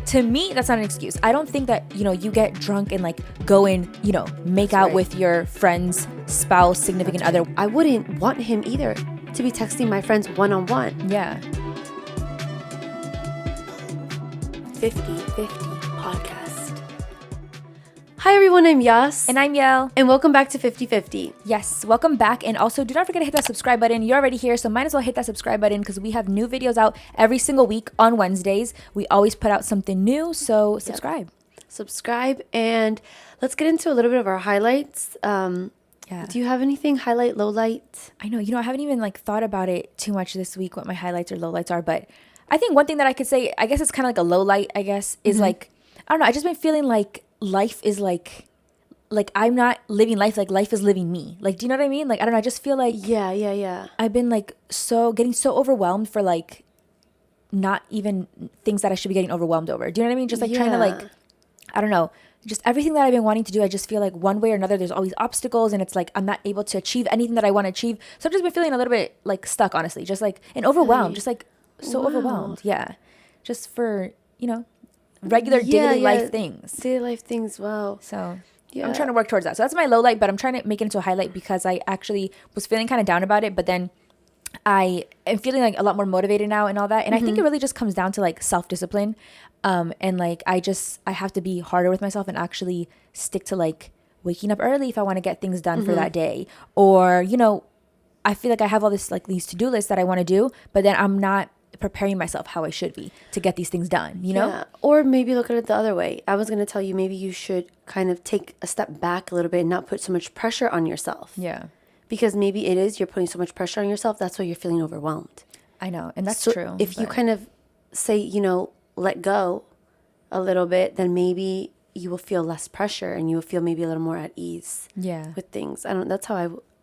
to me, that's not an excuse. I don't think that, you get drunk and like go and, make out with your friend's spouse, significant other. I wouldn't want him either to be texting my friends one-on-one. Yeah. 50/50 podcast. Hi everyone, I'm Yas. And I'm Yel. And welcome back to 50/50. Yes, welcome back. And also, do not forget to hit that subscribe button. You're already here, so might as well hit that subscribe button because we have new videos out every single week on Wednesdays. We always put out something new, so subscribe. Subscribe, and let's get into a little bit of our highlights. Do you have anything highlight, low light? I know, I haven't even like thought about it too much this week, what my highlights or lowlights are, but I think one thing that I could say, I guess it's kind of like a low light, I guess, is like, I don't know, I just been feeling like life is like I'm not living life, like life is living me. Like, do you know what I mean? Like, I don't know, I just feel like Yeah. I've been like getting so overwhelmed for like not even things that I should be getting overwhelmed over. Do you know what I mean? Just like trying to like, I don't know, just everything that I've been wanting to do, I just feel like one way or another there's always obstacles, and it's like I'm not able to achieve anything that I want to achieve. So I've just been feeling a little bit like stuck, honestly, just like, and overwhelmed, just like so overwhelmed. Yeah. Just for, regular daily life things. Daily life things, wow. So I'm trying to work towards that. So that's my low light, but I'm trying to make it into a highlight because I actually was feeling kind of down about it, but then I am feeling like a lot more motivated now and all that. And I think it really just comes down to like self-discipline. And like, I have to be harder with myself and actually stick to like waking up early if I want to get things done for that day. Or, I feel like I have all this like these to-do lists that I want to do, but then I'm not preparing myself how I should be to get these things done, Yeah. Or maybe look at it the other way. I was going to tell you, maybe you should kind of take a step back a little bit and not put so much pressure on yourself. Yeah. Because maybe it is, you're putting so much pressure on yourself. That's why you're feeling overwhelmed. I know. And that's so true. If you kind of say, let go a little bit, then maybe you will feel less pressure and you will feel maybe a little more at ease with things.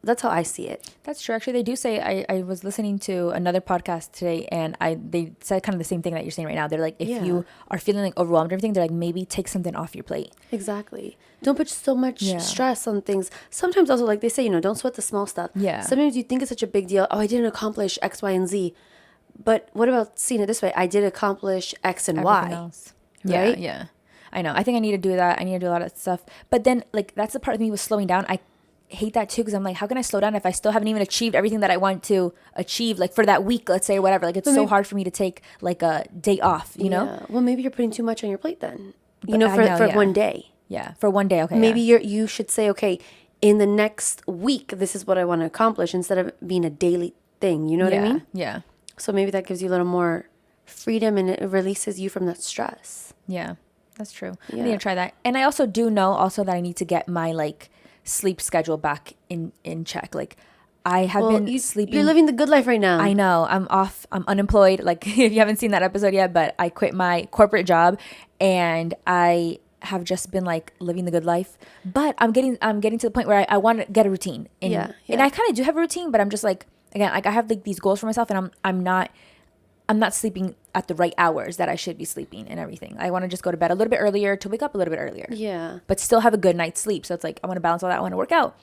That's how I see it. That's true. Actually, they do say, I was listening to another podcast today, and they said kind of the same thing that you're saying right now. They're like, if you are feeling like overwhelmed or everything, they're like, maybe take something off your plate. Exactly. Don't put so much stress on things. Sometimes also, like they say, don't sweat the small stuff. Yeah. Sometimes you think it's such a big deal. Oh, I didn't accomplish X, Y, and Z. But what about seeing it this way? I did accomplish X and Everything Y. else. Right? Yeah. I know. I think I need to do that. I need to do a lot of stuff. But then, like, that's the part of me was slowing down. I hate that too, because I'm like, how can I slow down if I still haven't even achieved everything that I want to achieve, like for that week, let's say, or whatever. Like, it's so hard for me to take like a day off, you know? Well, maybe you're putting too much on your plate then. For one day. Yeah, for one day. Okay. Maybe you should say, okay, in the next week, this is what I want to accomplish, instead of being a daily thing. You know what I mean? Yeah. So maybe that gives you a little more freedom and it releases you from that stress. Yeah, that's true. I need to try that. And I also do know also that I need to get my like sleep schedule back in check. Like, I have been sleeping. You're living the good life right now. I know. I'm off. I'm unemployed. Like, if you haven't seen that episode yet, but I quit my corporate job and I have just been like living the good life. But I'm getting to the point where I want to get a routine. And I kind of do have a routine, but I'm just like, again, like I have like these goals for myself, and I'm not sleeping at the right hours that I should be sleeping and everything. I want to just go to bed a little bit earlier to wake up a little bit earlier. Yeah. But still have a good night's sleep. So it's like, I want to balance all that. I want to work out.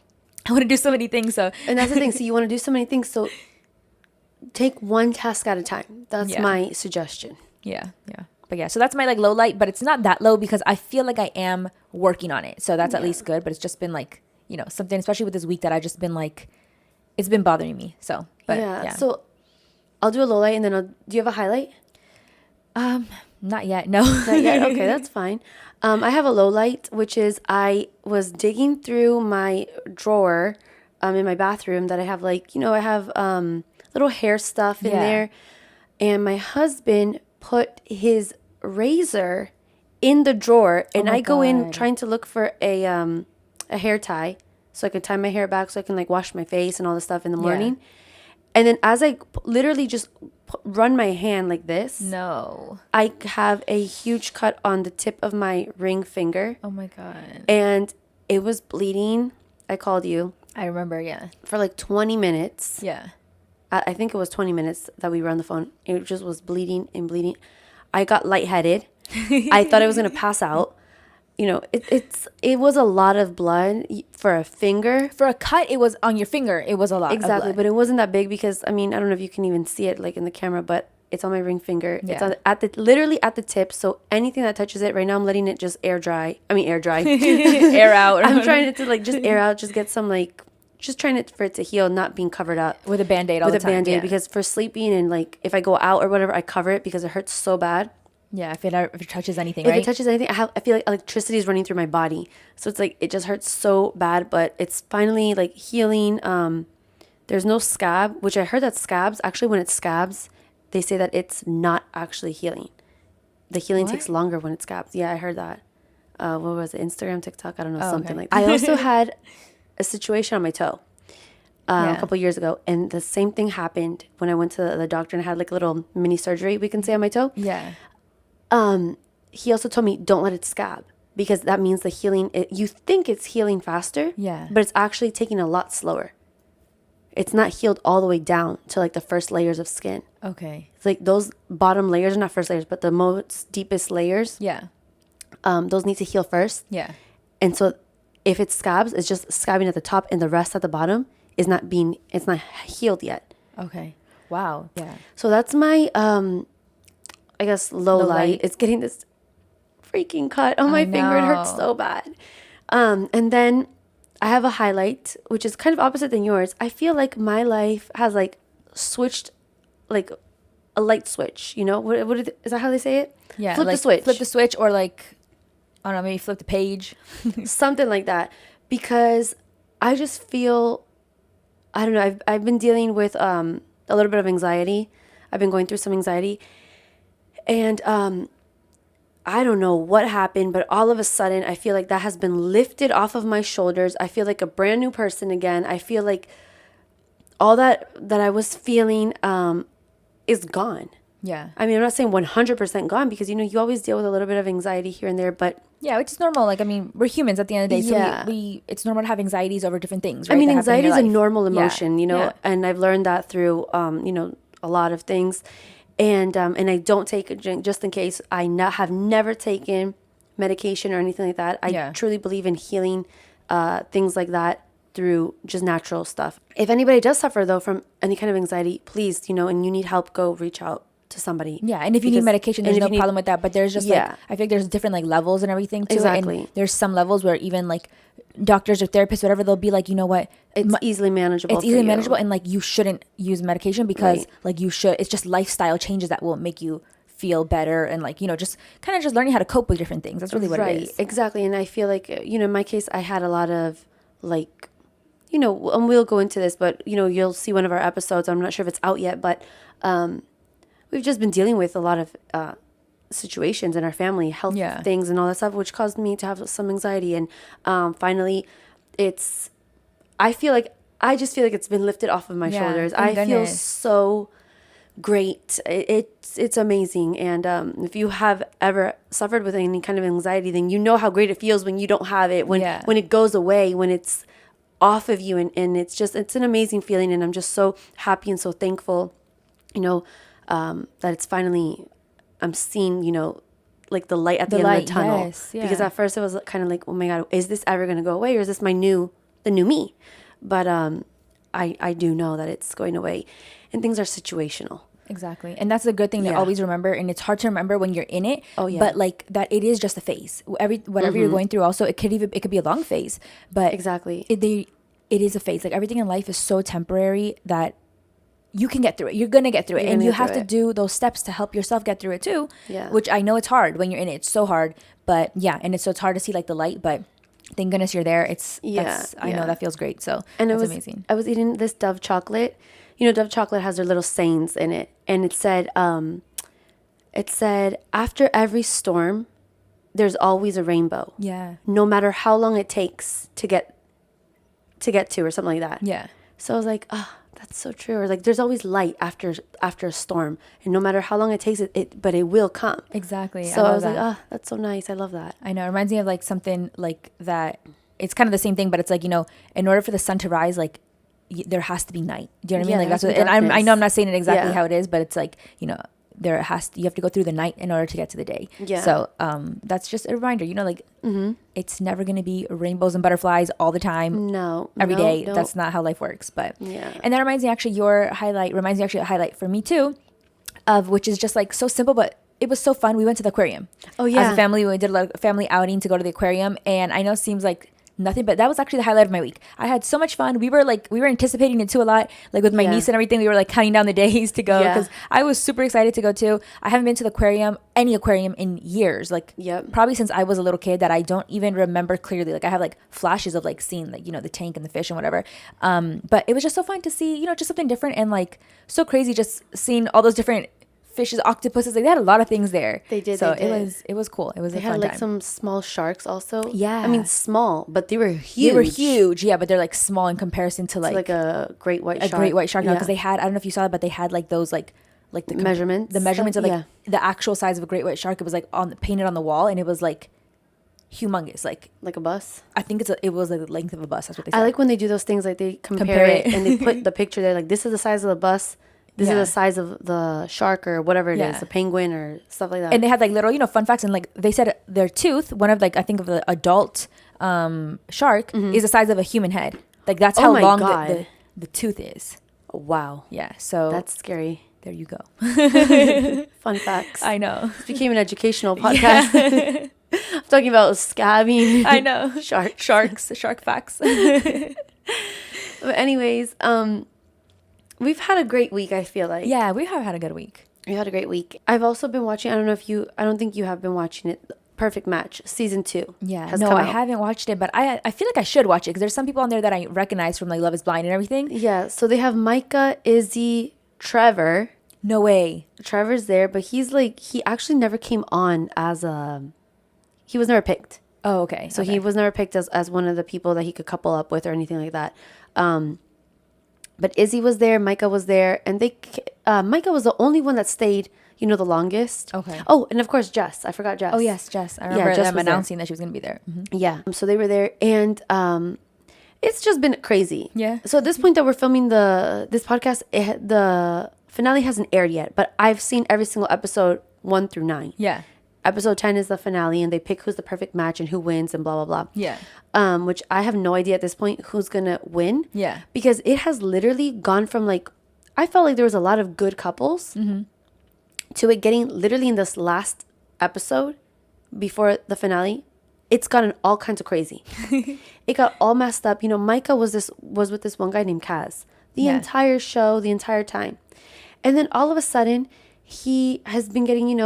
I want to do so many things. So and that's the thing. So you want to do so many things. So take one task at a time. That's my suggestion. Yeah. But yeah, so that's my like low light, but it's not that low because I feel like I am working on it. So that's at least good. But it's just been like, something, especially with this week, that I just been like, it's been bothering me. So, but yeah. So I'll do a low light, and then do you have a highlight? Not yet. No. Not yet. Okay, that's fine. I have a low light, which is I was digging through my drawer in my bathroom that I have I have little hair stuff in there. And my husband put his razor in the drawer, and I go in trying to look for a hair tie so I can tie my hair back so I can like wash my face and all this stuff in the morning. And then as I literally just run my hand like this, I have a huge cut on the tip of my ring finger. Oh my God. And it was bleeding. I called you. I remember, yeah. For like 20 minutes. Yeah. I think it was 20 minutes that we were on the phone. It just was bleeding and bleeding. I got lightheaded. I thought I was going to pass out. It was a lot of blood for a finger. For a cut, it was on your finger. It was a lot. Exactly, of blood. But it wasn't that big because I don't know if you can even see it like in the camera, but It's on my ring finger. Yeah. It's on, literally at the tip. So anything that touches it right now, I'm letting it just air dry. Air out. I'm trying it to like just air out, just get some like, just trying it for it to heal, not being covered up With a Band-Aid all the time. Band-Aid, because for sleeping and like if I go out or whatever, I cover it because it hurts so bad. Yeah, if it touches anything, If right? it touches anything, I feel like electricity is running through my body. So it's like, it just hurts so bad, but it's finally like healing. There's no scab, which I heard that scabs, actually when it scabs, they say that it's not actually healing. The healing takes longer when it scabs. Yeah, I heard that. What was it? Instagram, TikTok? I don't know, something like that. I also had a situation on my toe a couple years ago, and the same thing happened when I went to the doctor and had like a little mini surgery, we can say, on my toe. Yeah. He also told me, don't let it scab, because that means the healing, you think it's healing faster, but it's actually taking a lot slower. It's not healed all the way down to like the first layers of skin. Okay. It's like those bottom layers are not first layers, but the most deepest layers. Yeah. Those need to heal first. Yeah. And so if it scabs, it's just scabbing at the top, and the rest at the bottom is it's not healed yet. Okay. Wow. Yeah. So that's my, I guess, low light. Light. It's getting this freaking cut on my finger. It hurts so bad. And then I have a highlight, which is kind of opposite than yours. I feel like my life has like switched, like a light switch, you know? Is that how they say it? Yeah. Flip like, the switch. Flip the switch, or like, I don't know, maybe flip the page. Something like that. Because I just feel, I don't know, I've been dealing with a little bit of anxiety. I've been going through some anxiety. And I don't know what happened, but all of a sudden I feel like that has been lifted off of my shoulders. I feel like a brand new person again. I feel like all that I was feeling is gone. Yeah. I mean, I'm not saying 100% gone, because, you know, you always deal with a little bit of anxiety here and there, but yeah, which is normal. Like, I mean, we're humans at the end of the day. So Yeah. we it's normal to have anxieties over different things, right? I mean, that happen in anxiety your is a life. normal emotion, Yeah. you know, Yeah. and I've learned that through, you know, a lot of things. And I don't take it just in case. I have never taken medication or anything like that. I truly believe in healing things like that through just natural stuff. If anybody does suffer, though, from any kind of anxiety, please, you know, and you need help, go reach out to somebody. Yeah, and if you need medication, there's no problem with that. But there's just like, I think there's different like levels and everything to it. And there's some levels where even like doctors or therapists, whatever, they'll be like, you know what, it's easily manageable. It's easily manageable, and like you shouldn't use medication because like you should. It's just lifestyle changes that will make you feel better, and like, you know, just kind of just learning how to cope with different things. That's really what it is. Exactly. And I feel like, you know, in my case, I had a lot of like, you know, and we'll go into this, but you know, you'll see one of our episodes. I'm not sure if it's out yet, but we've just been dealing with a lot of situations in our family, health things and all that stuff, which caused me to have some anxiety. And finally, I just feel like it's been lifted off of my shoulders. I feel so great. It's amazing. And if you have ever suffered with any kind of anxiety, then you know how great it feels when you don't have it, when it goes away, when it's off of you. And it's an amazing feeling. And I'm just so happy and so thankful, you know, that it's finally, I'm seeing, you know, like the light at the end of the tunnel. Because at first it was kind of like, oh my God, is this ever going to go away, or is this the new me? But I do know that it's going away, and things are situational. Exactly. And that's a good thing to always remember. And it's hard to remember when you're in it. Oh, yeah. But like that, it is just a phase. Whatever you're going through, also, it could be a long phase. But exactly, it is a phase. Like everything in life is so temporary that you can get through it. You're going to get through it. And you have to do those steps to help yourself get through it too. Yeah. Which I know it's hard when you're in it. It's so hard. But yeah, and it's hard to see like the light, but thank goodness you're there. I know that feels great. So that's amazing. I was eating this Dove chocolate. You know, Dove chocolate has their little sayings in it. And it said, after every storm, there's always a rainbow. Yeah. No matter how long it takes to get to, or something like that. Yeah. So I was like, that's so true. Or like, there's always light after a storm, and no matter how long it takes, but it will come. Exactly. So I was like, that's so nice. I love that. I know. It reminds me of like something like that. It's kind of the same thing, but it's like, you know, in order for the sun to rise, like there has to be night. Do you know what I mean? Like that's what. And I know I'm not saying it exactly how it is, but it's like, you know, you have to go through the night in order to get to the day. Yeah. So that's just a reminder, you know, like it's never going to be rainbows and butterflies all the time. Every day. No. That's not how life works. But and that reminds me, actually, a highlight for me too. of which is just like so simple, but it was so fun. We went to the aquarium. Oh yeah. As a family, we did a family outing to go to the aquarium, and I know it seems like nothing, but that was actually the highlight of my week. I had so much fun. We were anticipating it too a lot, like with my niece and everything. We were like counting down the days to go because I was super excited to go too. I haven't been to any aquarium in years, like probably since I was a little kid, that I don't even remember clearly. Like I have like flashes of like seeing like, the tank and the fish and whatever. But it was just so fun to see, just something different, and like so crazy just seeing all those different fishes, octopuses. Like they had a lot of things there. They did. So it was cool. It was a fun time. They had like some small sharks also. Yeah. I mean small, but they were huge. They were huge. Yeah, but they're like small in comparison to like a great white shark. A great white shark now, because they had, I don't know if you saw it, but they had like those like the measurements. The measurements of like the actual size of a great white shark. It was like painted on the wall, and it was like humongous, like a bus. I think it was like the length of a bus. That's what they said. I like when they do those things, like they compare it and they put the picture there, like this is the size of the bus. This is the size of the shark or whatever it is, the penguin or stuff like that. And they had like little, fun facts. And like they said their tooth, one of like, I think of the adult shark is the size of a human head. Like that's how long the tooth is. Wow. Yeah. So that's scary. There you go. Fun facts. I know. This became an educational podcast. I'm talking about scabbing. I know. Shark facts. But anyways, we've had a great week, I feel like. Yeah, we have had a good week. We had a great week. I've also been watching, I don't think you have been watching it, Perfect Match, season 2. Yeah. No, I haven't watched it, but I feel like I should watch it because there's some people on there that I recognize from like Love is Blind and everything. Yeah, so they have Micah, Izzy, Trevor. No way. Trevor's there, but he actually never came on he was never picked. Oh, okay. So he was never picked as one of the people that he could couple up with or anything like that. But Izzy was there, Micah was there, and Micah was the only one that stayed, the longest. Okay. Oh, and of course Jess. I forgot Jess. Oh yes, Jess. I remember them announcing that she was going to be there. Mm-hmm. Yeah. So they were there, and it's just been crazy. Yeah. So at this point that we're filming this podcast, the finale hasn't aired yet, but I've seen every single episode 1 through 9. Yeah. Episode 10 is the finale, and they pick who's the perfect match and who wins and blah, blah, blah. Yeah. Which I have no idea at this point who's going to win. Yeah. Because it has literally gone from I felt like there was a lot of good couples to it getting literally in this last episode before the finale. It's gotten all kinds of crazy. It got all messed up. Micah was with this one guy named Kaz the entire show, the entire time. And then all of a sudden, he has been getting,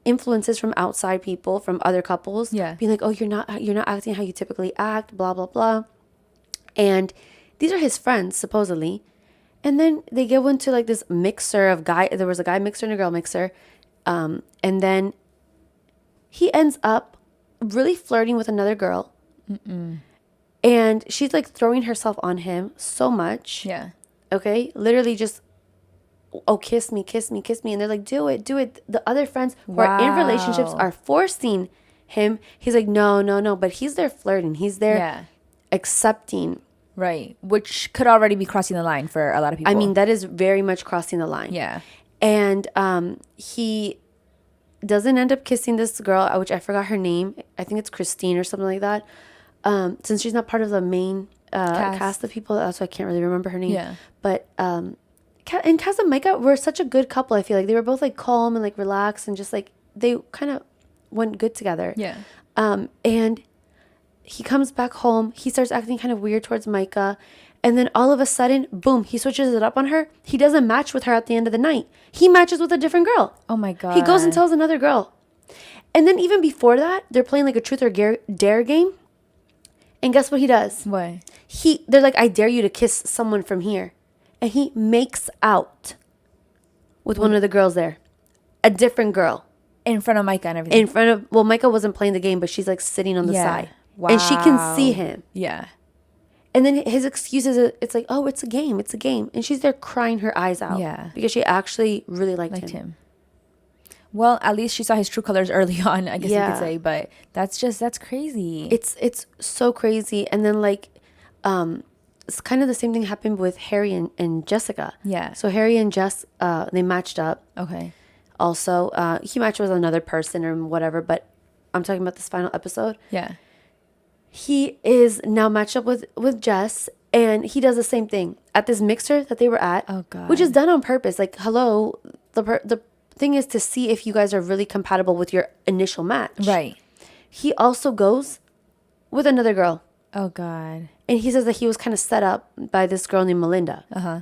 influences from outside people, from other couples, being like, oh, you're not acting how you typically act, blah, blah, blah. And these are his friends, supposedly. And then they go into like this mixer of there was a guy mixer and a girl mixer. And then he ends up really flirting with another girl. Mm-mm. And she's like throwing herself on him so much. Yeah. Okay. Literally just, oh, kiss me. And they're like, do it. The other friends who are in relationships are forcing him. He's like, no. But he's there flirting. He's there accepting. Right. Which could already be crossing the line for a lot of people. I mean, that is very much crossing the line. Yeah. And he doesn't end up kissing this girl, which I forgot her name. I think it's Christine or something like that. Since she's not part of the main cast of people, that's why I can't really remember her name. Yeah. But and Kaz and Micah were such a good couple. I feel like they were both like calm and like relaxed and just like they kind of went good together. Yeah. And he comes back home. He starts acting kind of weird towards Micah. And then all of a sudden, boom, he switches it up on her. He doesn't match with her at the end of the night. He matches with a different girl. Oh my God. He goes and tells another girl. And then even before that, they're playing like a truth or dare game. And guess what he does? What? They're like, I dare you to kiss someone from here. And he makes out with one of the girls there. A different girl. In front of Micah and everything. Micah wasn't playing the game, but she's like sitting on the side. Wow. And she can see him. Yeah. And then his excuse is, it's like, oh, it's a game. And she's there crying her eyes out. Yeah. Because she actually really liked him. Well, at least she saw his true colors early on, I guess you could say. But that's crazy. It's so crazy. And then like, it's kind of the same thing happened with Harry and Jessica. Yeah. So Harry and Jess, they matched up. Okay. Also, he matched with another person or whatever, but I'm talking about this final episode. Yeah. He is now matched up with Jess, and he does the same thing at this mixer that they were at. Oh God. Which is done on purpose. Like, hello, the thing is to see if you guys are really compatible with your initial match. Right. He also goes with another girl. Oh, God. And he says that he was kind of set up by this girl named Melinda. Uh-huh.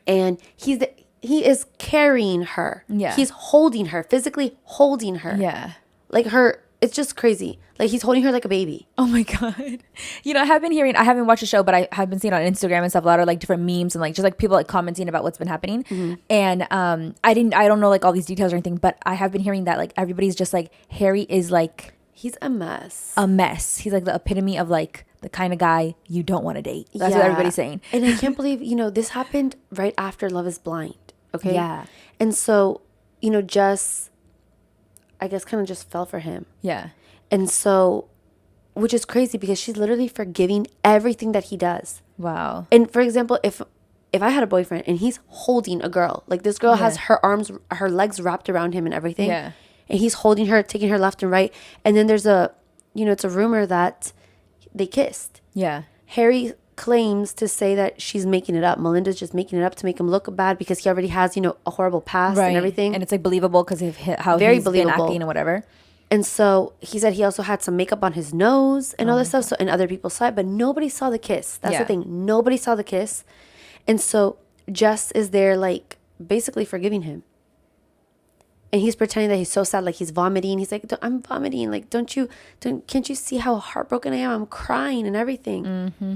And he is carrying her. Yeah. He's holding her, physically holding her. Yeah. Like her, it's just crazy. Like he's holding her like a baby. Oh my God. You know, I haven't watched the show, but I have been seeing on Instagram and stuff, a lot of like different memes and like just like people like commenting about what's been happening. Mm-hmm. And I don't know like all these details or anything, but I have been hearing that like everybody's just like, Harry is like, he's a mess. A mess. He's like the epitome of like the kind of guy you don't want to date. That's what everybody's saying. And I can't believe, this happened right after Love is Blind. Okay. Yeah. And so, Jess, I guess kind of just fell for him. Yeah. And so, which is crazy because she's literally forgiving everything that he does. Wow. And for example, if I had a boyfriend and he's holding a girl, like this girl has her legs wrapped around him and everything. Yeah. And he's holding her, taking her left and right. And then there's it's a rumor that they kissed. Yeah. Harry claims to say that she's making it up. Melinda's just making it up to make him look bad because he already has, a horrible past and everything. And it's like believable because of how he's been acting and whatever. And so he said he also had some makeup on his nose and all this stuff. So, and other people saw it, but nobody saw the kiss. That's the thing. Nobody saw the kiss. And so Jess is there like basically forgiving him. And he's pretending that he's so sad, like he's vomiting. He's like, I'm vomiting. Like, can't you see how heartbroken I am? I'm crying and everything. Mm-hmm.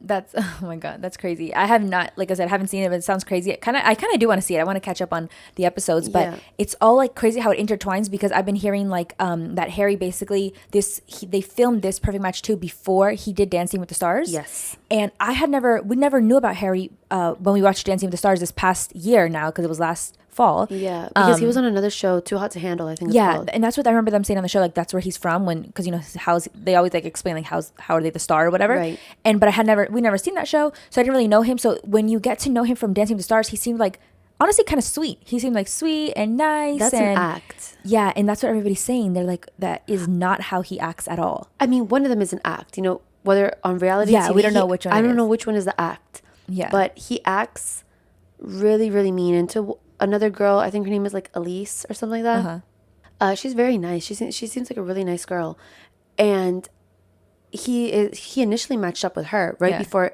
Oh my God, that's crazy. I have not, like I said, I haven't seen it, but it sounds crazy. I kind of do want to see it. I want to catch up on the episodes, but it's all like crazy how it intertwines because I've been hearing like that Harry basically they filmed this Perfect Match 2 before he did Dancing with the Stars. Yes. And we never knew about Harry when we watched Dancing with the Stars this past year now because it was last fall. Yeah, because he was on another show, Too Hot to Handle, I think it's called. And that's what I remember them saying on the show, like that's where he's from because they always like explain like how are they the star or whatever. Right. But we never seen that show, so I didn't really know him. So when you get to know him from Dancing with the Stars, he seemed like honestly kind of sweet. He seemed like sweet and nice. That's an act. Yeah, and that's what everybody's saying. They're like, that is not how he acts at all. I mean, one of them is an act, whether on reality TV. We don't know which one I don't know which one is the act. Yeah. But he acts really, really mean. And to another girl, I think her name is like Elise or something like that. Uh-huh. She's very nice. She seems like a really nice girl. And he initially matched up with her before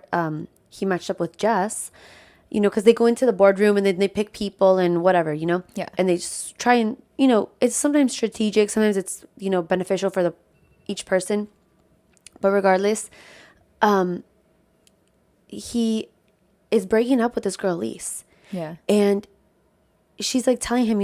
he matched up with Jess, because they go into the boardroom and then they pick people and whatever, Yeah. And they just try and, it's sometimes strategic. Sometimes it's, beneficial for each person. But regardless, he is breaking up with this girl, Elise. Yeah. And she's like telling him,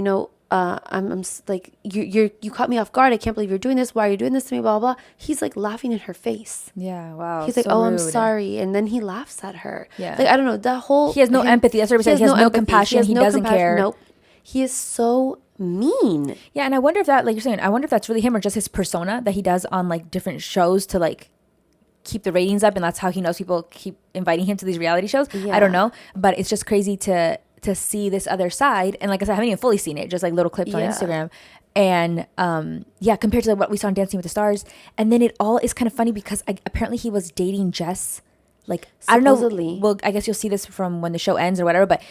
I'm like, you caught me off guard. I can't believe you're doing this. Why are you doing this to me? Blah, blah, blah. He's like laughing in her face. Yeah. Wow. He's like, so oh, rude. I'm sorry. And then he laughs at her. Yeah. Like, I don't know, he has no empathy. That's what he says. He has no compassion. He doesn't care. Nope. He is so mean. Yeah. And I wonder if that, like you're saying, I wonder if that's really him or just his persona that he does on like different shows to like keep the ratings up. And that's how he knows people keep inviting him to these reality shows. Yeah. I don't know. But it's just crazy to see this other side. And like I said, I haven't even fully seen it, just like little clips on Instagram. And compared to what we saw in Dancing with the Stars. And then it all is kind of funny because apparently he was dating Jess. Like, supposedly. I don't know. Well, I guess you'll see this from when the show ends or whatever. But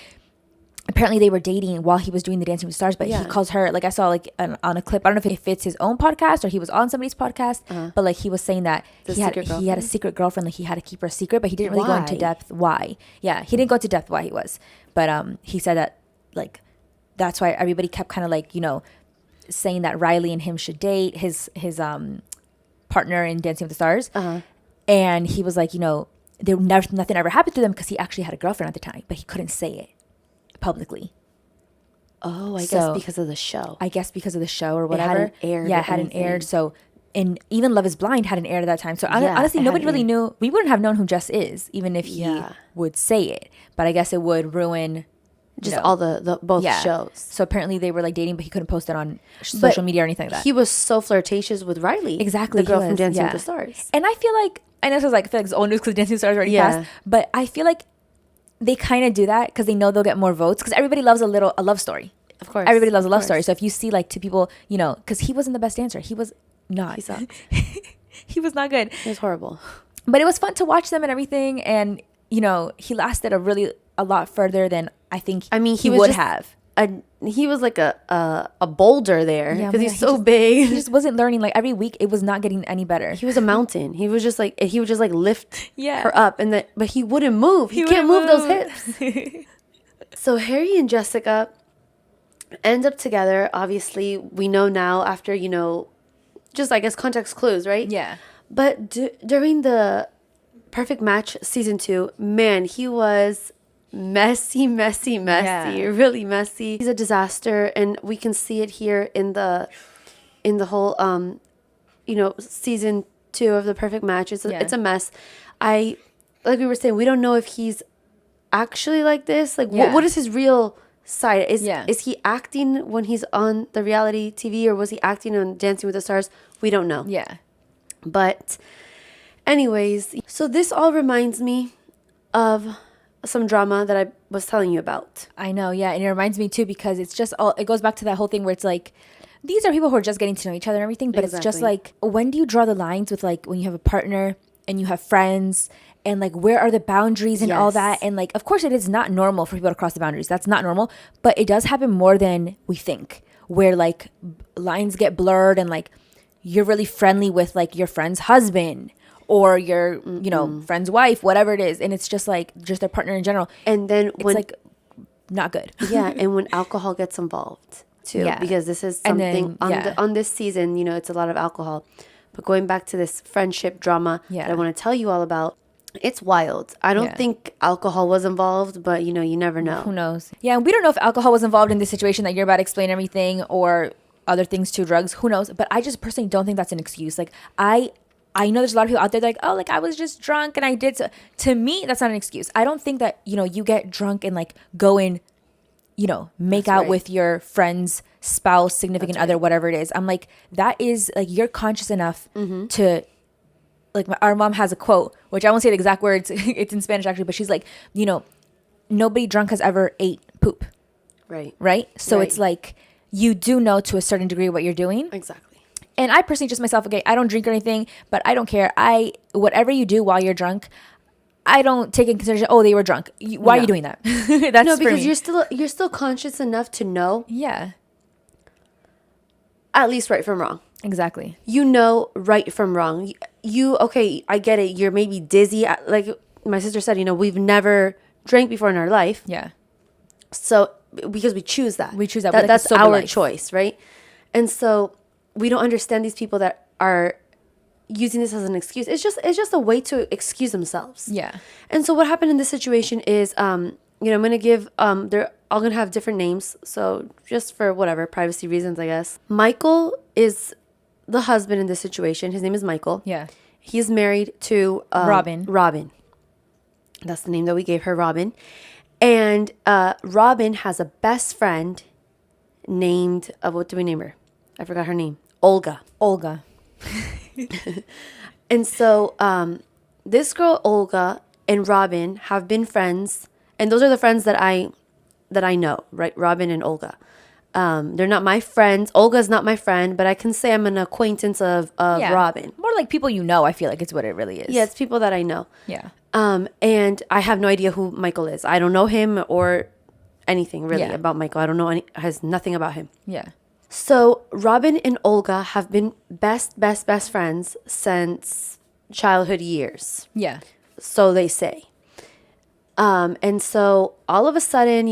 apparently they were dating while he was doing the Dancing with the Stars. But he calls her, like I saw like on a clip. I don't know if it's his own podcast or he was on somebody's podcast. But like he was saying that he had a secret girlfriend. Like he had to keep her a secret. But he didn't really go into depth why. Yeah, he didn't go into depth why he was. But he said that like that's why everybody kept kind of like saying that Riley and him should date his partner in Dancing with the Stars. And he was like nothing ever happened to them because he actually had a girlfriend at the time, but he couldn't say it publicly. Oh, I guess because of the show. I guess because of the show or whatever. It hadn't aired. Yeah, it hadn't aired. So, and even Love is Blind hadn't aired at that time. So honestly, nobody really knew. We wouldn't have known who Jess is, even if he would say it. But I guess it would ruin just all the both shows. So apparently they were like dating, but he couldn't post it on social media or anything like that. He was so flirtatious with Riley. Exactly. The girl from Dancing with the Stars. And I feel like this is like, I feel like it's old news because Dancing with the Stars already passed. But I feel like they kind of do that because they know they'll get more votes because everybody loves a love story. Of course. Everybody loves a love story. So if you see like two people, because he wasn't the best dancer. He was not. He sucked. He was not good. He was horrible. But it was fun to watch them and everything. And, he lasted a lot further than I think he would have. a boulder there because he's so big. He just wasn't learning. Like every week, it was not getting any better. He was a mountain. He would just like lift her up, but he wouldn't move. He can't move those hips. So Harry and Jessica end up together. Obviously, we know now after, just I guess context clues, right? Yeah. But during the Perfect Match season 2, man, he was messy, really messy. He's a disaster, and we can see it here in the whole season 2 of the Perfect Match. It's a mess. Like we were saying, we don't know if he's actually like this. Like what is his real side? Is he acting when he's on the reality TV, or was he acting on Dancing with the Stars? We don't know. Yeah. But anyways, so this all reminds me of some drama that I was telling you about. I know, yeah. And it reminds me too, because it's just it goes back to that whole thing where it's like, these are people who are just getting to know each other and everything, but It's just like, when do you draw the lines with like when you have a partner and you have friends, and like where are the boundaries and all that? And like, of course it is not normal for people to cross the boundaries. That's not normal, but it does happen more than we think, where like lines get blurred and like you're really friendly with like your friend's husband or your, friend's wife, whatever it is. And it's just like, just their partner in general. And then it's like not good. Yeah. And when alcohol gets involved too, because this is something on this season, it's a lot of alcohol. But going back to this friendship drama that I want to tell you all about, it's wild. I don't think alcohol was involved, but you never know. Who knows? Yeah. And we don't know if alcohol was involved in this situation that you're about to explain everything, or other things too, drugs, who knows? But I just personally don't think that's an excuse. Like I know there's a lot of people out there like, oh, like I was just drunk and I did so. To me, that's not an excuse. I don't think that, you get drunk and like go and, make out with your friend's spouse, significant other, whatever it is. I'm like, that is like, you're conscious enough to, like our mom has a quote, which I won't say the exact words. It's in Spanish actually, but she's like, nobody drunk has ever ate poop. Right? So it's like, you do know to a certain degree what you're doing. Exactly. And I personally, just myself, okay, I don't drink or anything, but I don't care. Whatever you do while you're drunk, I don't take in consideration, oh, they were drunk. Why are you doing that? That's because you're still conscious enough to know. Yeah. At least right from wrong. Exactly. You know right from wrong. Okay, I get it. You're maybe dizzy. Like my sister said, we've never drank before in our life. Yeah. So because we choose that. That's like our choice, right? And so we don't understand these people that are using this as an excuse. It's just a way to excuse themselves. Yeah. And so what happened in this situation is, I'm gonna give they're all gonna have different names. So just for whatever privacy reasons, I guess. Michael is the husband in this situation. His name is Michael. Yeah. He's married to Robin. Robin. That's the name that we gave her, Robin. And Robin has a best friend named, what do we name her? I forgot her name. Olga. And so this girl, Olga, and Robin have been friends. And those are the friends that I know, right? Robin and Olga. They're not my friends. Olga's not my friend, but I can say I'm an acquaintance of Robin. More like people I feel like it's what it really is. Yeah, it's people that I know. Yeah. And I have no idea who Michael is. I don't know him or anything really about Michael. I don't know has nothing about him. Yeah. So Robin and Olga have been best friends since childhood years. Yeah. So they say. And so all of a sudden,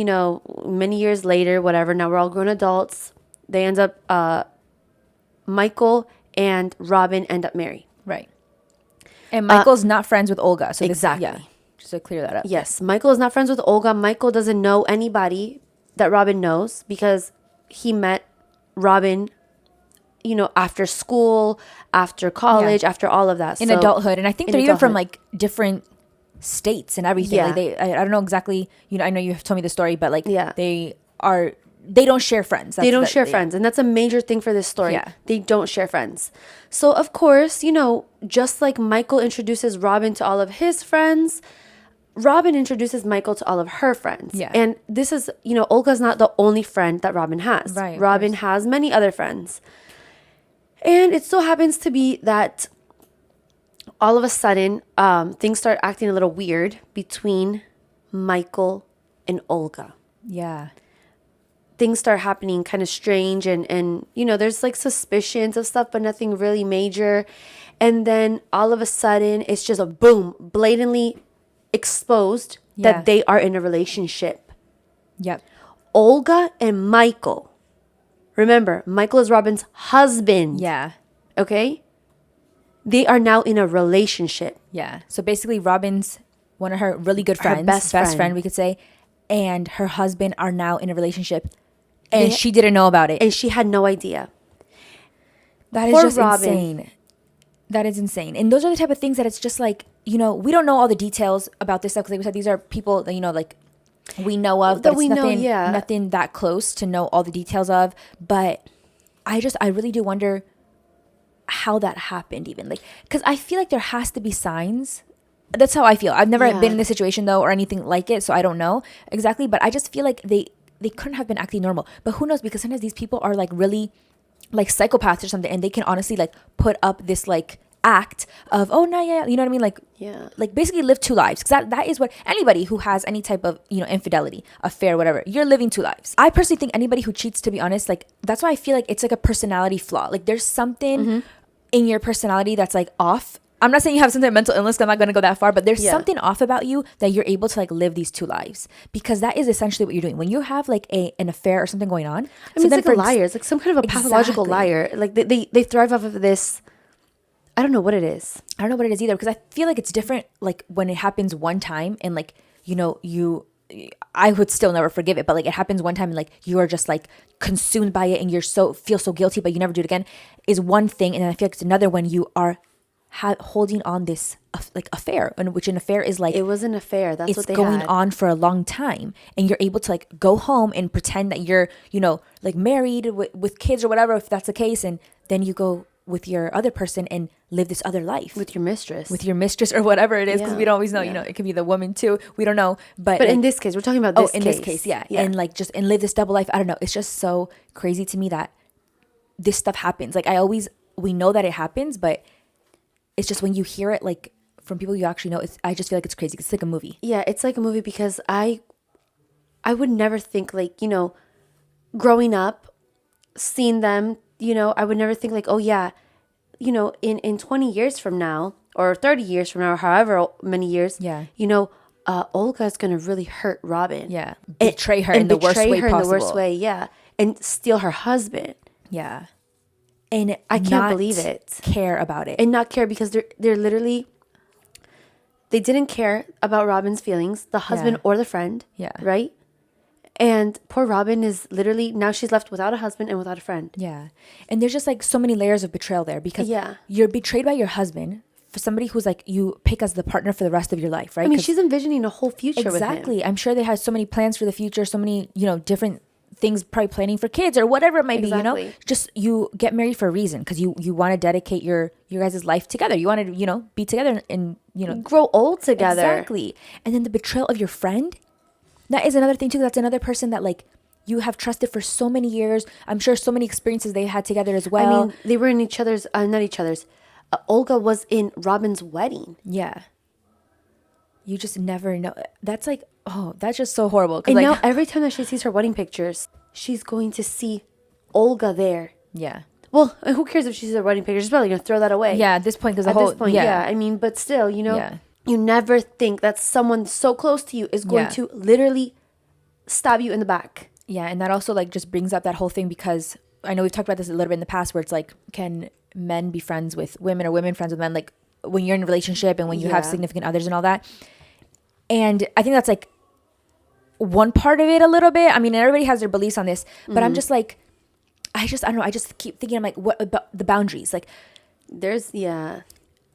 many years later, whatever, now we're all grown adults. They end up, Michael and Robin end up married. Right. And Michael's not friends with Olga. So exactly. Just to clear that up. Yes. Michael is not friends with Olga. Michael doesn't know anybody that Robin knows because he met Robin, after school, after college, after all of that. In adulthood. And I think they're even from like different states and everything. Yeah. Like I don't know exactly, I know you have told me the story, but like they don't share friends. They don't share friends. And that's a major thing for this story. Yeah. They don't share friends. So, of course, just like Michael introduces Robin to all of his friends, Robin introduces Michael to all of her friends. Yeah. And this is, Olga's not the only friend that Robin has. Right. Robin has many other friends. And it so happens to be that all of a sudden, things start acting a little weird between Michael and Olga. Yeah. things start happening kind of strange, and you know, there's like suspicions of stuff, but nothing really major. And then all of a sudden, it's just a boom, blatantly exposed that they are in a relationship. Yep. Olga and Michael. Remember, Michael is Robin's husband. Yeah. Okay? They are now in a relationship. Yeah. So basically, Robin's one of her really good friends, Her best friend, we could say, and her husband are now in a relationship, and she didn't know about it. And she had no idea. That is just insane. That is insane. And those are the type of things that it's just like, you know, we don't know all the details about this stuff, because like we said, these are people that, you know, like we know of, that but we it's nothing, know, nothing that close to know all the details of. But I really do wonder how that happened, even, like, because I feel like there has to be signs. That's how I feel. I've never been in this situation though, or anything like it, so I don't know exactly, but I just feel like they couldn't have been acting normal. But who knows, because sometimes these people are like really like psychopaths or something, and they can honestly like put up this like act of, oh no, yeah, you know what I mean, like, like basically live two lives, because that is what anybody who has any type of, you know, infidelity, affair, whatever, you're living two lives. I personally think anybody who cheats, to be honest, like, that's why I feel like it's like a personality flaw. Like, there's something in your personality that's like off. I'm not saying you have some type of mental illness, 'cause I'm not going to go that far, but there's something off about you that you're able to like live these two lives, because that is essentially what you're doing when you have like an affair or something going on. I mean, it's like a liar. It's like some kind of a pathological liar. Like they thrive off of this. I don't know what it is. I don't know what it is either, because I feel like it's different like when it happens one time, and like, you know, I would still never forgive it, but like it happens one time and like you are just like consumed by it and feel so guilty, but you never do it again, is one thing. And then I feel like it's another when you are holding on this like affair, and which an affair is like, it was an affair. That's what they going had. on for a long time, and you're able to like go home and pretend that you're, you know, like married with kids or whatever, if that's the case, and then you go with your other person and live this other life with your mistress or whatever it is, because we don't always know, you know, it could be the woman too, we don't know, but like, in this case we're talking about this this case, and like just and live this double life. I don't know, it's just so crazy to me that this stuff happens. Like we know that it happens, but it's just when you hear it like from people you actually know, I just feel like it's crazy. It's like a movie. Yeah, it's like a movie, because I would never think, like, you know, growing up, seeing them, you know, I would never think like, oh yeah, you know, in 20 years from now or 30 years from now, or however many years, you know, Olga's gonna really hurt Robin. Yeah, betray her in the worst way possible. And steal her husband. Yeah, and I can't believe it. Care about it, and not care, because they're literally, they didn't care about Robin's feelings, the husband or the friend. Yeah, right. And poor Robin is literally, now she's left without a husband and without a friend. Yeah. And there's just like so many layers of betrayal there, because you're betrayed by your husband, for somebody who's like you pick as the partner for the rest of your life, right? I mean, she's envisioning a whole future with him. Exactly. I'm sure they have so many plans for the future, so many, you know, different things, probably planning for kids or whatever it might be, you know? Just you get married for a reason, because you want to dedicate your guys' life together. You want to, you know, be together and, you know, grow old together. Exactly. And then the betrayal of your friend, that is another thing too. That's another person that like you have trusted for so many years. I'm sure so many experiences they had together as well. I mean, they were in each other's, not each other's. Olga was in Robin's wedding. Yeah. You just never know. That's like, oh, that's just so horrible. And like, now every time that she sees her wedding pictures, she's going to see Olga there. Yeah. Well, who cares if she sees her wedding pictures? She's probably going to throw that away. Yeah, at this point, because I mean, but still, you know, you never think that someone so close to you is going to literally stab you in the back. Yeah, and that also like just brings up that whole thing, because I know we've talked about this a little bit in the past, where it's like, can men be friends with women or women friends with men? Like when you're in a relationship and when you have significant others and all that. And I think that's like one part of it a little bit. I mean, everybody has their beliefs on this, but I'm just like, I don't know. I just keep thinking, I'm like, what about the boundaries? Like there's,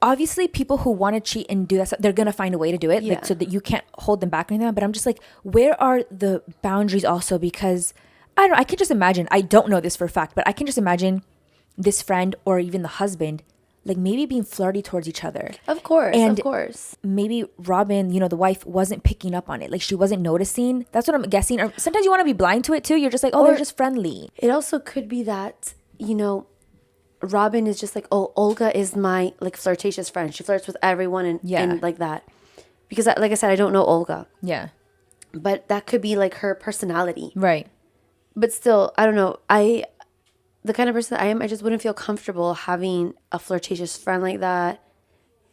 obviously people who want to cheat and do that stuff, they're going to find a way to do it, like, so that you can't hold them back or anything. But I'm just like, where are the boundaries also? Because I don't know, I can just imagine, I don't know this for a fact, but I can just imagine this friend or even the husband, like maybe being flirty towards each other. Of course, and of course. Maybe Robin, you know, the wife wasn't picking up on it. Like she wasn't noticing. That's what I'm guessing. Or sometimes you want to be blind to it too. You're just like, oh, they're just friendly. It also could be that, you know, Robin is just like, oh, Olga is my like flirtatious friend. She flirts with everyone and like that. Because like I said, I don't know Olga. Yeah. But that could be like her personality. Right. but still, I don't know. The kind of person that I am, I just wouldn't feel comfortable having a flirtatious friend like that.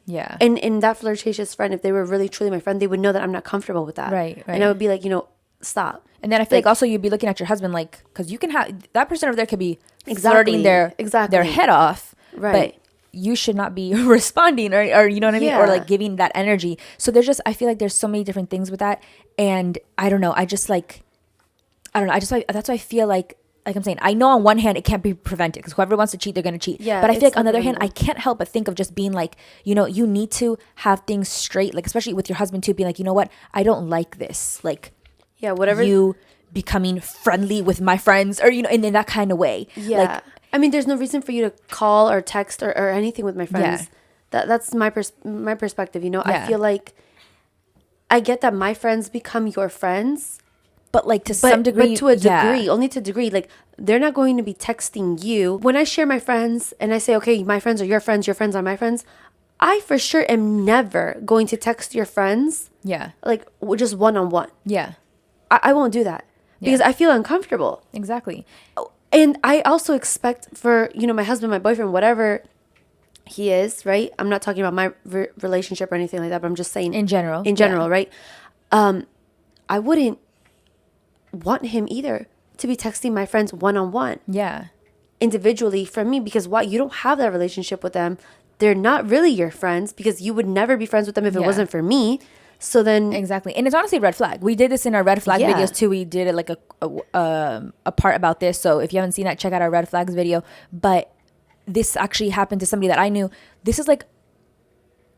Yeah. And that flirtatious friend, if they were really truly my friend, they would know that I'm not comfortable with that. Right. And I would be like, stop. And then I feel like also you'd be looking at your husband like, because you can have that person over there could be Exactly. flirting their head off, Right. but you should not be responding or you know what I mean, or like giving that energy. So there's just, I feel like there's so many different things with that, and I don't know. I just like, I don't know. I just like, that's why I feel like I'm saying, I know on one hand it can't be prevented because whoever wants to cheat, they're gonna cheat. Yeah, but I feel like it's on the other hand, unpreventable. I can't help but think of just being like, you need to have things straight, like especially with your husband too, being like, you know what, I don't like this, like. Yeah, whatever. You becoming friendly with my friends or, in that kind of way. Yeah. Like, I mean, there's no reason for you to call or text or anything with my friends. Yeah. That's my perspective. Yeah. I feel like I get that my friends become your friends. but like to some degree. But to a degree, only to a degree. Like, they're not going to be texting you. When I share my friends and I say, okay, my friends are your friends are my friends, I for sure am never going to text your friends. Yeah. Like, just one-on-one. Yeah. I won't do that because I feel uncomfortable. Exactly. And I also expect for, my husband, my boyfriend, whatever he is, right? I'm not talking about my relationship or anything like that, but I'm just saying In general. right? I wouldn't want him either to be texting my friends one-on-one, Yeah. individually from me, because you don't have that relationship with them. They're not really your friends because you would never be friends with them if it wasn't for me. So then Exactly. And it's honestly a red flag. We did this in our red flag Yeah. videos too. We did it like a part about this. So if you haven't seen that, check out our red flags video. But this actually happened to somebody that I knew. This is like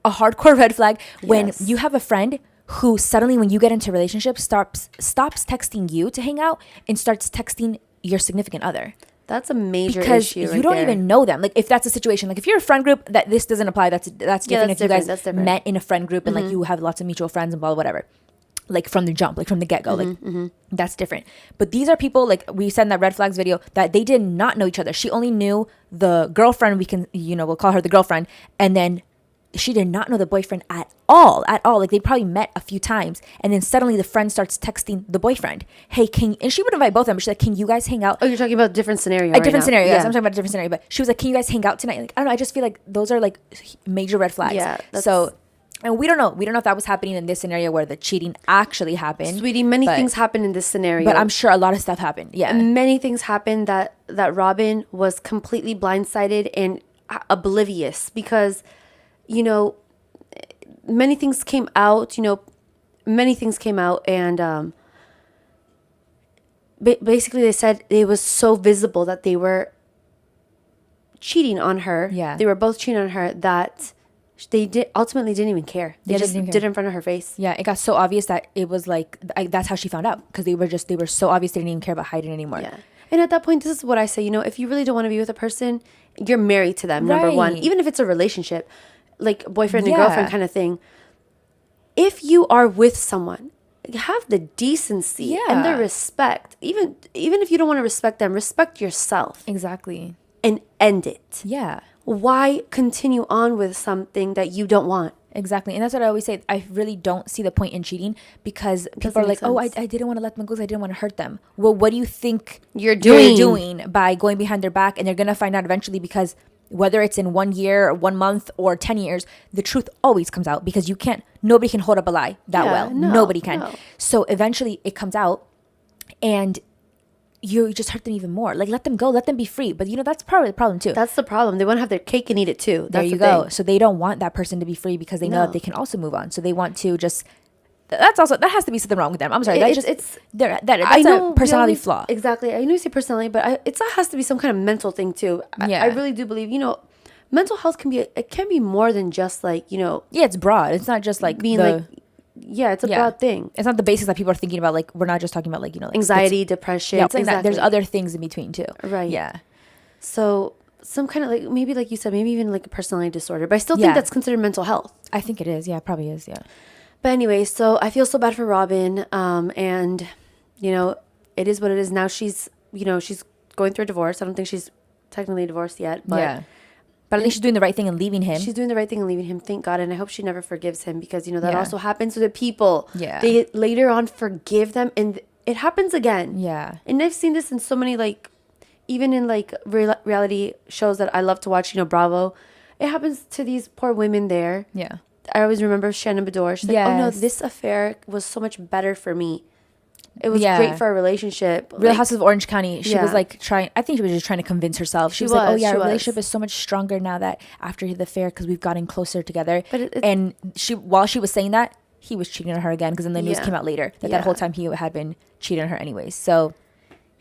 a hardcore red flag when Yes. you have a friend who suddenly, when you get into a relationship, stops texting you to hang out and starts texting your significant other. that's a major Because issue. you right don't there. even know them. Like if that's a situation, like if you're a friend group, that this doesn't apply. That's different. that's If you different, guys that's different. met in a friend group and like you have lots of mutual friends and blah whatever, like from the jump, like from the get go, like that's different. But these are people, like we said in that red flags video, that they did not know each other. She only knew the girlfriend. We can we'll call her the girlfriend, and then she did not know the boyfriend at all. Like they probably met a few times, and then suddenly the friend starts texting the boyfriend, "Hey, and she would invite both of them. She's like, "Can you guys hang out?" Oh, you're talking about a different scenario. A different scenario. Yes, Yeah. I'm talking about a different scenario. But she was like, "Can you guys hang out tonight?" Like, I don't know. I just feel like those are like major red flags. Yeah, that's- So, and we don't know. We don't know if that was happening in this scenario where the cheating actually happened. Sweetie, many things happen in this scenario. But I'm sure a lot of stuff happened. Yeah. Many things happened that Robin was completely blindsided and oblivious because, many things came out, and basically they said it was so visible that they were cheating on her. Yeah. They were both cheating on her that they ultimately didn't even care. They Yeah, they just didn't care. did it in front of her face. Yeah, it got so obvious that it was like that's how she found out, because they were so obvious they didn't even care about hiding anymore. Yeah. And at that point, this is what I say, if you really don't want to be with a person, you're married to them, number one. Right. Even if it's a relationship, like boyfriend and Yeah. girlfriend kind of thing. If you are with someone, have the decency and the Yeah. respect. Even if you don't want to respect them, respect yourself Exactly. and end it. Yeah. Why continue on with something that you don't want? Exactly. And that's what I always say. I really don't see the point in cheating, because people doesn't are like, make oh, sense. I didn't want to let them go because I didn't want to hurt them. Well, what do you think You're you're doing. doing by going behind their back? And they're going to find out eventually, because whether it's in 1 year or 1 month or 10 years, the truth always comes out, because nobody can hold up a lie that Yeah, well. no, Nobody can. no. So eventually it comes out, and you just hurt them even more. Like, let them go, let them be free. But that's part of the problem too. That's the problem. They want to have their cake and eat it too. There That's you the go. thing. So they don't want that person to be free, because they know No. that they can also move on. So they want to just. That has to be something wrong with them. I'm sorry. That's a personality flaw. Exactly. I know you say personality, but it has to be some kind of mental thing too. Yeah. I really do believe, mental health can be more than just like, Yeah, it's broad. It's not just like being it's a broad thing. It's not the basics that people are thinking about. Like, we're not just talking about like Anxiety, depression. Yeah, it's like that. Exactly. There's other things in between too. Right. Yeah. So some kind of maybe like you said, maybe even like a personality disorder, but I still Yeah. think that's considered mental health. I think it is. Yeah, it probably is. Yeah. But anyway, so I feel so bad for Robin. And it is what it is. Now she's going through a divorce. I don't think she's technically divorced yet, but yeah. But at least she's doing the right thing and leaving him. she's doing the right thing and leaving him. Thank God. And I hope she never forgives him, because that Yeah. also happens to the people. Yeah. They later on forgive them, and it happens again. Yeah. And I've seen this in so many, like, even in like reality shows that I love to watch, Bravo. It happens to these poor women there. Yeah. I always remember Shannon Bedore. She's like, oh no, Yes. this affair was so much better for me. It was Yeah. great for our relationship. Real Like, Houses of Orange County. She was Yeah. like I think she was just trying to convince herself. She was like, oh yeah, our relationship is so much stronger now that after the affair because we've gotten closer together. But and while she was saying that, he was cheating on her again because then the news came out later that whole time he had been cheating on her anyways. So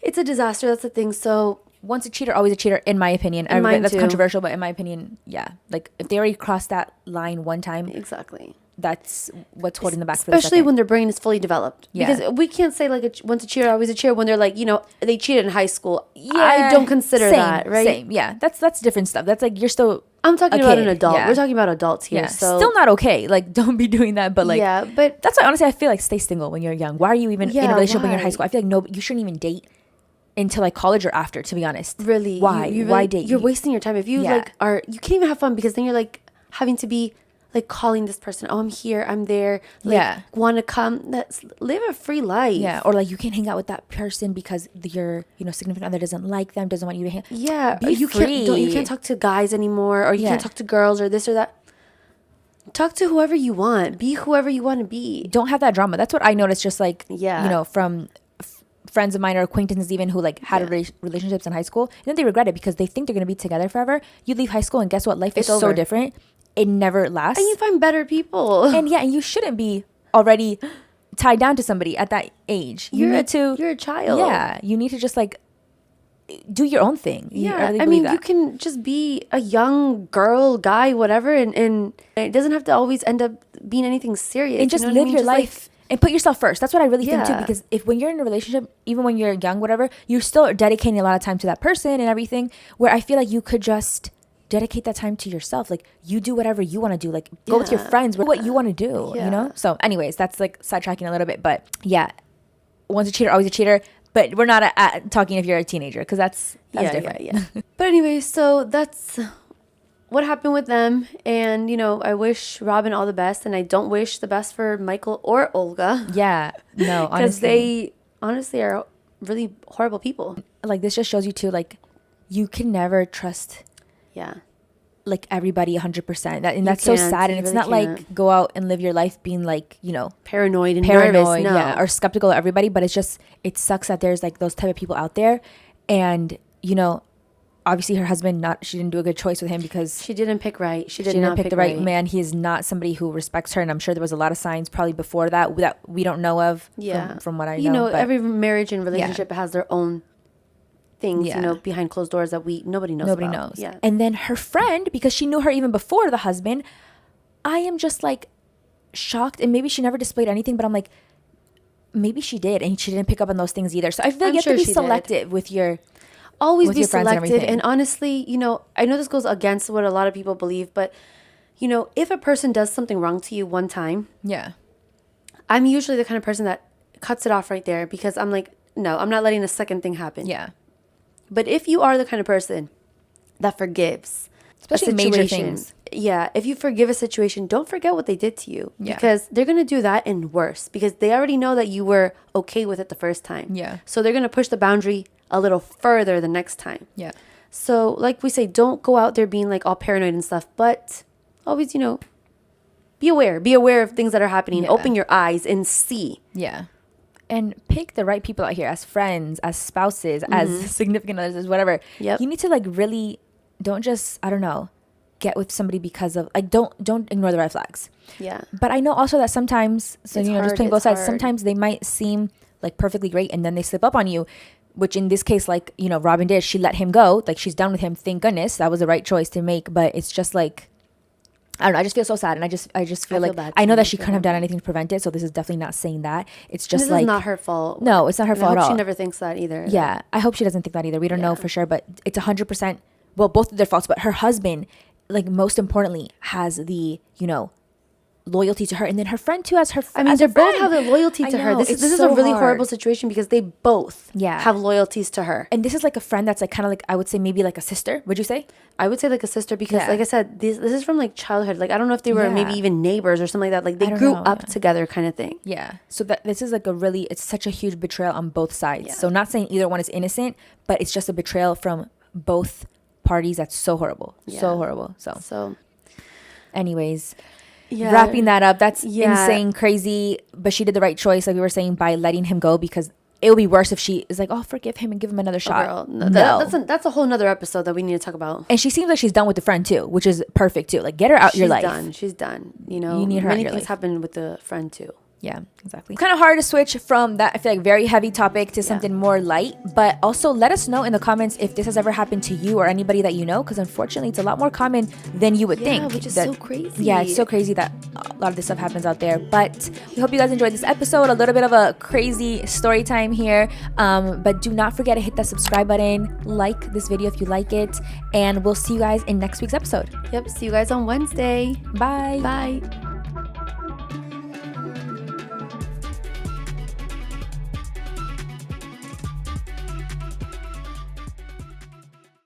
it's a disaster. That's the thing. So once a cheater, always a cheater, in my opinion. That's controversial, but in my opinion, yeah. Like if they already crossed that line one time, exactly. That's what's holding them back. Especially when their brain is fully developed. Yeah. Because we can't say like once a cheater, always a cheater when they're like, they cheated in high school. Yeah. I don't consider that, right? Same. Yeah. That's different stuff. That's like you're still I'm talking about an adult. Yeah. We're talking about adults here. Yeah. So still not okay. Like don't be doing that. But like but that's why honestly I feel like stay single when you're young. Why are you even in a relationship when you're in high school? I feel like you shouldn't even date until like college or after, to be honest. Really? Why? Why date? You're wasting your time. If you you can't even have fun because then you're like having to be like calling this person, oh, I'm here, I'm there, like want to come. Live a free life. Yeah, or like you can't hang out with that person because your significant other doesn't like them, doesn't want you to hang. Yeah, you can't talk to guys anymore, or you can't talk to girls, or this or that. Talk to whoever you want. Be whoever you want to be. Don't have that drama. That's what I noticed. Just like from friends of mine or acquaintances even who like had relationships in high school, and then they regret it because they think they're gonna be together forever. You leave high school and guess what? Life is so different. It never lasts. And you find better people. And and you shouldn't be already tied down to somebody at that age. You're a child. Yeah. You need to just like do your own thing. Yeah. I mean, you can just be a young girl, guy, whatever, and it doesn't have to always end up being anything serious. And just live your life and put yourself first. That's what I really think too. Because when you're in a relationship, even when you're young, whatever, you're still dedicating a lot of time to that person and everything, where I feel like you could just dedicate that time to yourself. Like you do whatever you want to do, like go with your friends, do what you want to do, so anyways, that's like sidetracking a little bit, but once a cheater, always a cheater. But we're not talking if you're a teenager because that's different. But anyway, so that's what happened with them, and I wish Robin all the best, and I don't wish the best for Michael or Olga. No, honestly, because they honestly are really horrible people. Like this just shows you too, like you can never trust like everybody 100%. And that's so sad. And it's not like go out and live your life being like, paranoid and nervous, or skeptical of everybody. But it's just, it sucks that there's like those type of people out there. And, obviously her husband, she didn't do a good choice with him because she didn't pick right. She didn't pick the right man. He is not somebody who respects her. And I'm sure there was a lot of signs probably before that we don't know of from what I know. Every marriage and relationship has their own things, behind closed doors that nobody knows about. Yeah. And then her friend, because she knew her even before the husband, I am just like shocked. And maybe she never displayed anything, but I'm like, maybe she did, and she didn't pick up on those things either. So I feel like you have to be selective with your always be selective. And honestly, I know this goes against what a lot of people believe, but if a person does something wrong to you one time, I'm usually the kind of person that cuts it off right there because I'm like, no, I'm not letting a second thing happen. But if you are the kind of person that forgives, especially major things, if you forgive a situation, don't forget what they did to you because they're going to do that and worse because they already know that you were okay with it the first time. So they're going to push the boundary a little further the next time. So like we say, don't go out there being like all paranoid and stuff, but always, be aware of things that are happening. Open your eyes and see. And pick the right people out here as friends, as spouses, as significant others, as whatever. You need to like really don't just, I don't know, get with somebody because of like don't ignore the red flags. But I know also that sometimes, so just playing both sides, sometimes they might seem like perfectly great and then they slip up on you, which in this case, like, Robin did, she let him go. Like she's done with him. Thank goodness. That was the right choice to make. But it's just like, I don't know. I just feel so sad, and I just feel like I know that she couldn't have done anything to prevent it. So this is definitely not saying that. It's just this like is not her fault. No, it's not her fault at all. She never thinks that either. Yeah, I hope she doesn't think that either. We don't know for sure, but it's 100%. Well, both of their faults, but her husband, like most importantly, has the loyalty to her, and then her friend too has her. I mean, as they a both friend. have the loyalty to her. know, This it's is so a really hard. horrible situation because they both have loyalties to her. And this is like a friend that's like kind of like, I would say maybe like a sister. Would you say? I would say like a sister because, like I said, this is from like childhood. Like I don't know if they were maybe even neighbors or something like that. Like they grew up together, kind of thing. Yeah. So that this is like it's such a huge betrayal on both sides. Yeah. So not saying either one is innocent, but it's just a betrayal from both parties. That's so horrible. Yeah. So horrible. So. Anyways. Yeah. Wrapping that up, that's insane, crazy, but she did the right choice, like we were saying, by letting him go, because it would be worse if she is like, oh, forgive him and give him another shot. Girl, that's a whole nother episode that we need to talk about. And she seems like she's done with the friend too, which is perfect too. Like, get her out your life. She's done. You know, you need her. Many things happen with the friend too. Yeah, exactly. Kind of hard to switch from that, I feel like, very heavy topic to something more light. But also let us know in the comments if this has ever happened to you or anybody that you know, because unfortunately it's a lot more common than you would think. Which is so crazy. Yeah, it's so crazy that a lot of this stuff happens out there. But we hope you guys enjoyed this episode. A little bit of a crazy story time here. But do not forget to hit that subscribe button, like this video if you like it, and we'll see you guys in next week's episode. Yep, see you guys on Wednesday. Bye. Bye.